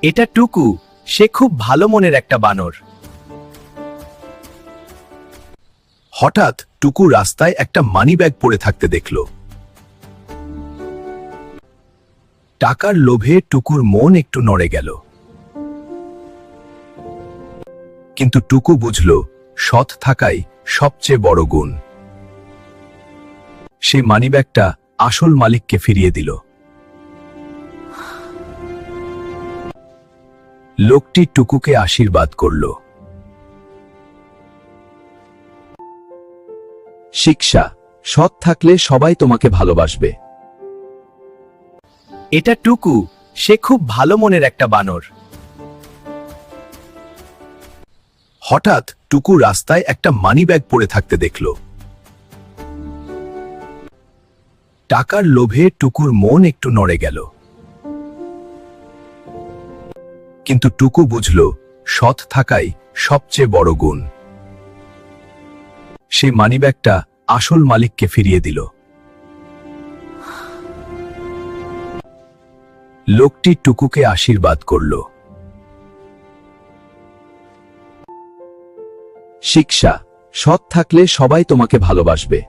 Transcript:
এটা টুকু, সে খুব ভালো মনের একটা বানর। হঠাৎ টুকু রাস্তায় একটা মানিব্যাগ পড়ে থাকতে দেখল। টাকার লোভে টুকুর মন একটু নড়ে গেল, কিন্তু টুকু বুঝল সৎ থাকাই সবচেয়ে বড় গুণ। সে মানিব্যাগটা আসল মালিককে ফিরিয়ে দিল। লোকটি টুকুকে আশীর্বাদ করল। শিক্ষা, সৎ থাকলে সবাই তোমাকে ভালোবাসবে। এটা টুকু, সে খুব ভালো মনের একটা বানর। হঠাৎ টুকু রাস্তায় একটা মানিব্যাগ পড়ে থাকতে দেখল। টাকার লোভে টুকুর মন একটু নড়ে গেল, কিন্তু টুকু বুঝল সৎ থাকাই সবচেয়ে বড় গুণ। সে মানিব্যাগটা আসল মালিককে ফিরিয়ে দিল। লোকটি টুকুকে আশীর্বাদ করল। শিক্ষা, সৎ থাকলে সবাই তোমাকে ভালোবাসবে।